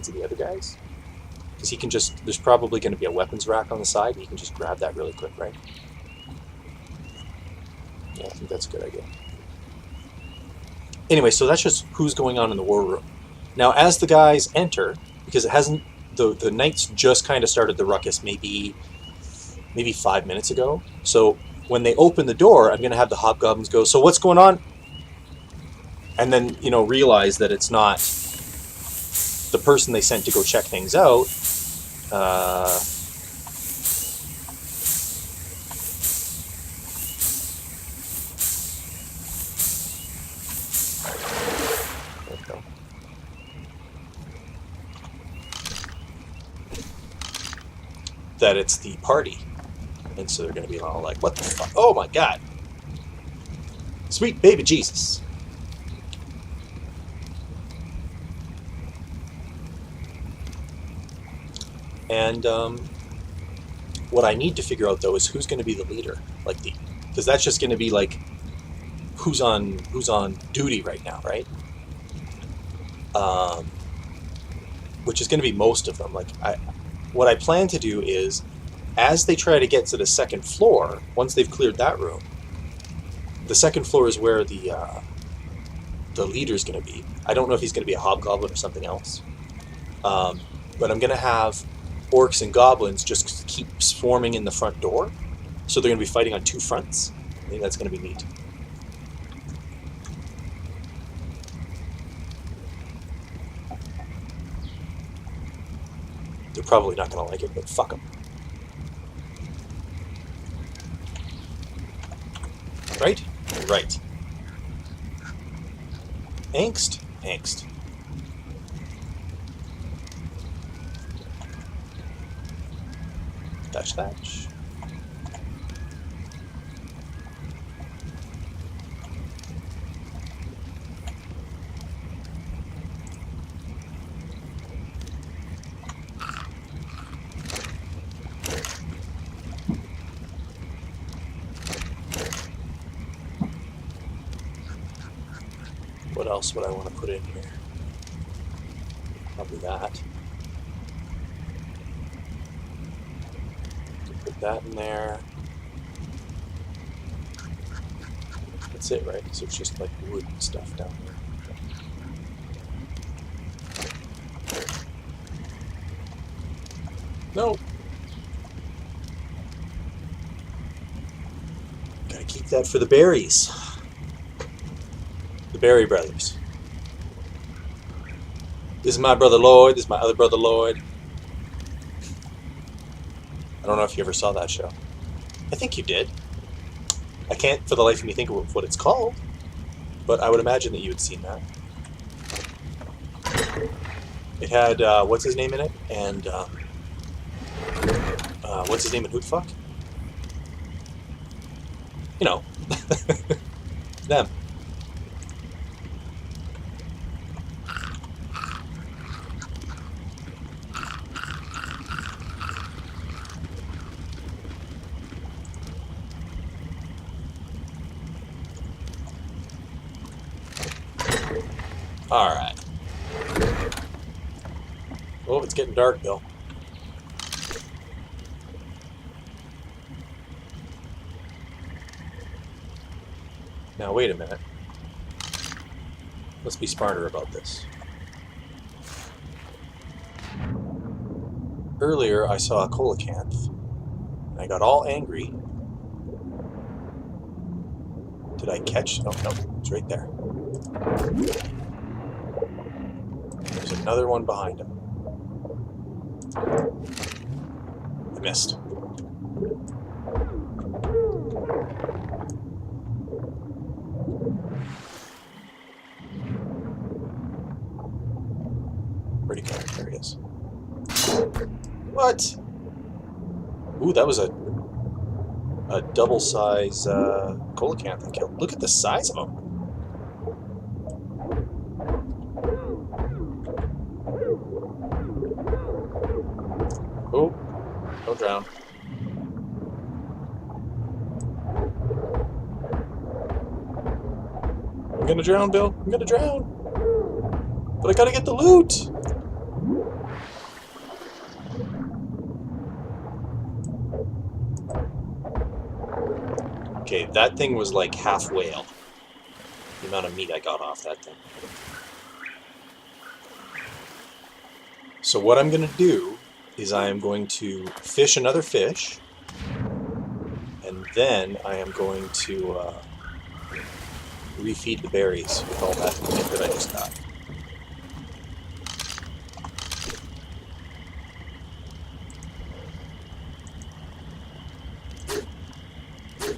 hands of the other guys. Because he can just, there's probably going to be a weapons rack on the side, and he can just grab that really quick, right? Yeah, I think that's a good idea. Anyway, so that's just who's going on in the war room. Now, as the guys enter, because it hasn't, the knights just kind of started the ruckus maybe 5 minutes ago. So when they open the door, I'm going to have the hobgoblins go, so what's going on? And then, you know, realize that it's not the person they sent to go check things out. There we go. That it's the party. And so they're going to be all like, what the fuck? Oh my god. Sweet baby Jesus. And what I need to figure out though is who's going to be the leader, like because that's just going to be like who's on duty right now, right? Which is going to be most of them. Like what I plan to do is, as they try to get to the second floor, once they've cleared that room, the second floor is where the leader's going to be. I don't know if he's going to be a hobgoblin or something else, but I'm going to have orcs and goblins just keep swarming in the front door, so they're going to be fighting on two fronts. I think that's going to be neat. They're probably not going to like it, but fuck them. Right? Right. Angst? Angst. Thatch, thatch. What else would I want to put in here? Probably that. Put that in there. That's it, right? So it's just like wood and stuff down there. No. Gotta keep that for the berries. The Berry Brothers. This is my brother Lloyd. This is my other brother Lloyd. I don't know if you ever saw that show. I think you did. I can't for the life of me think of what it's called, but I would imagine that you had seen that. It had, what's his name in it? And, what's his name in Who the Fuck? You know. Them. Alright. Oh, it's getting dark, Bill. Now, wait a minute. Let's be smarter about this. Earlier, I saw a coelacanth, and I got all angry. Did I catch? Oh, no, it's right there. There's another one behind him. I missed. Where'd he go? There he is. What? Ooh, that was a double-size coelacanth I killed. Look at the size of him. Oh, don't drown. I'm gonna drown, Bill. I'm gonna drown. But I gotta get the loot. Okay, that thing was like half whale. The amount of meat I got off that thing. So what I'm going to do is I am going to fish another fish, and then I am going to refeed the berries with all that meat that I just got.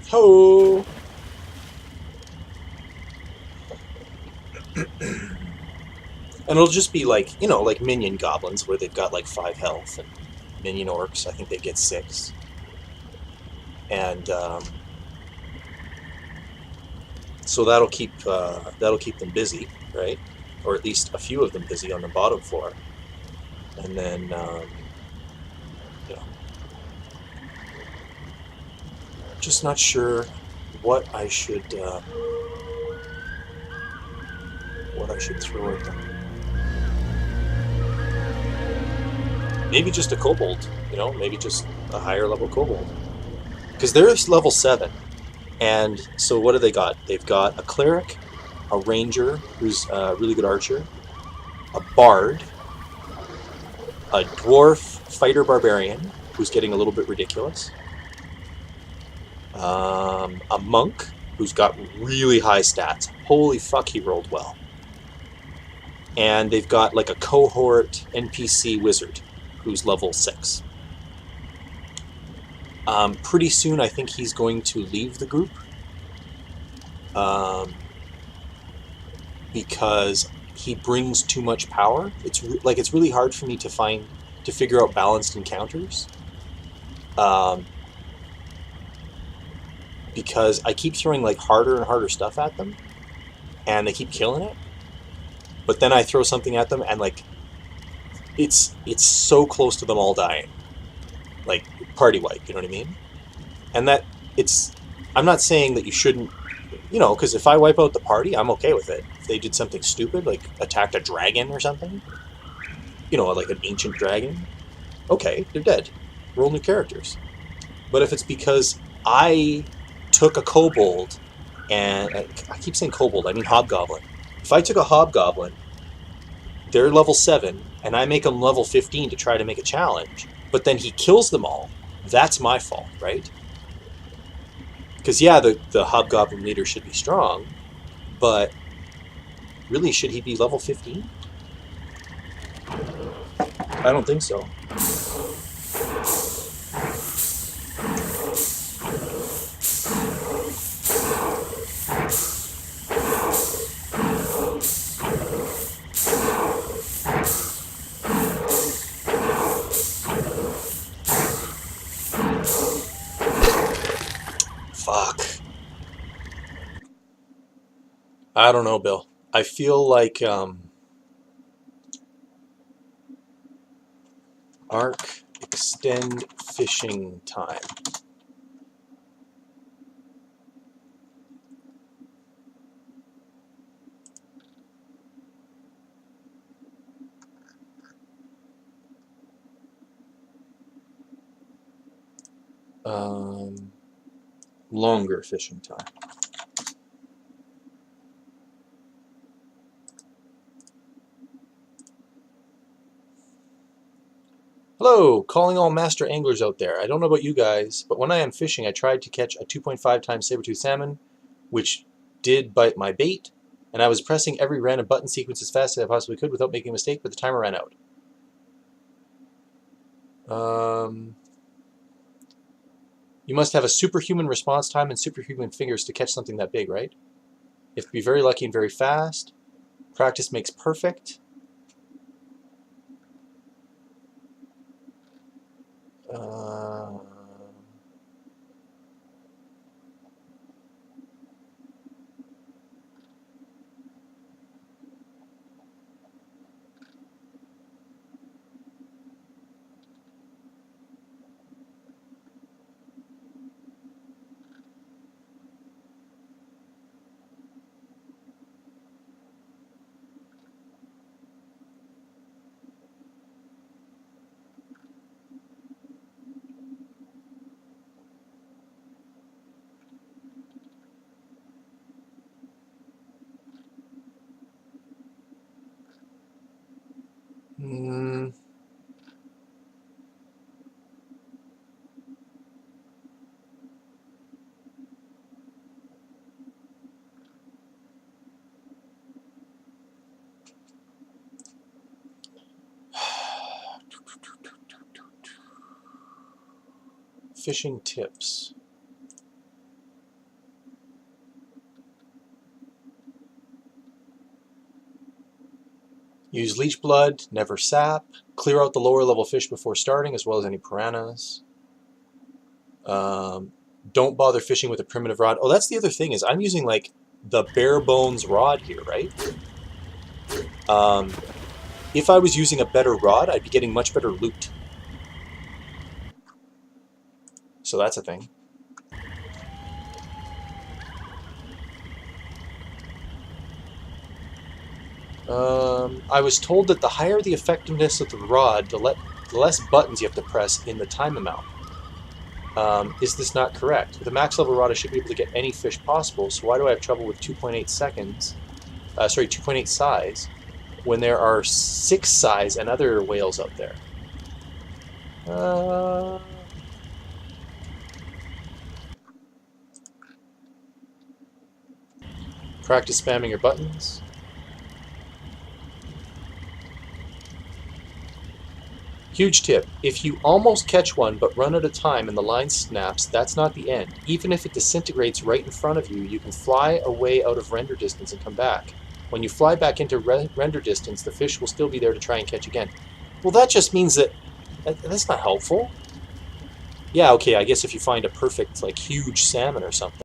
Ho! And it'll just be like, you know, like minion goblins where they've got like 5 health, and minion orcs, I think they get 6. And so that'll keep them busy, right? Or at least a few of them busy on the bottom floor. And then, you know, just not sure what I should throw at them. Maybe just a kobold, you know, maybe just a higher level kobold. Because they're level 7. And so what do they got? They've got a cleric, a ranger who's a really good archer, a bard, a dwarf fighter barbarian who's getting a little bit ridiculous, a monk who's got really high stats. Holy fuck, he rolled well. And they've got like a cohort NPC wizard who's level 6. Pretty soon, I think he's going to leave the group because he brings too much power. It's really hard for me to figure out balanced encounters because I keep throwing like harder and harder stuff at them, and they keep killing it. But then I throw something at them, and like it's so close to them all dying, like party wipe. You know what I mean? And that I'm not saying that you shouldn't, you know, because if I wipe out the party, I'm okay with it. If they did something stupid, like attacked a dragon or something, you know, like an ancient dragon, okay, they're dead. Roll new characters. But if it's because I took a kobold, and I keep saying kobold, I mean hobgoblin. If I took a hobgoblin, they're level 7, and I make them level 15 to try to make a challenge, but then he kills them all, that's my fault, right? Because, yeah, the hobgoblin leader should be strong, but really, should he be level 15? I don't think so. Fuck. I don't know, Bill. I feel like arc extend fishing time. Longer fishing time. Hello, calling all master anglers out there. I don't know about you guys, but when I am fishing, I tried to catch a 2.5 times saber-tooth salmon, which did bite my bait, and I was pressing every random button sequence as fast as I possibly could without making a mistake, but the timer ran out. You must have a superhuman response time and superhuman fingers to catch something that big, right? You have to be very lucky and very fast. Practice makes perfect. Mm. Fishing tips. Use leech blood, never sap. Clear out the lower level fish before starting, as well as any piranhas. Don't bother fishing with a primitive rod. Oh, that's the other thing, is I'm using like the bare bones rod here, right? If I was using a better rod, I'd be getting much better loot. So that's a thing. I was told that the higher the effectiveness of the rod, the less buttons you have to press in the time amount. Is this not correct? With a max level rod, I should be able to get any fish possible, so why do I have trouble with 2.8 seconds? 2.8 size, when there are 6 size and other whales out there? Practice spamming your buttons. Huge tip. If you almost catch one but run out of time and the line snaps, that's not the end. Even if it disintegrates right in front of you, you can fly away out of render distance and come back. When you fly back into render distance, the fish will still be there to try and catch again. Well, that just means that's not helpful. Yeah, okay, I guess if you find a perfect, like, huge salmon or something.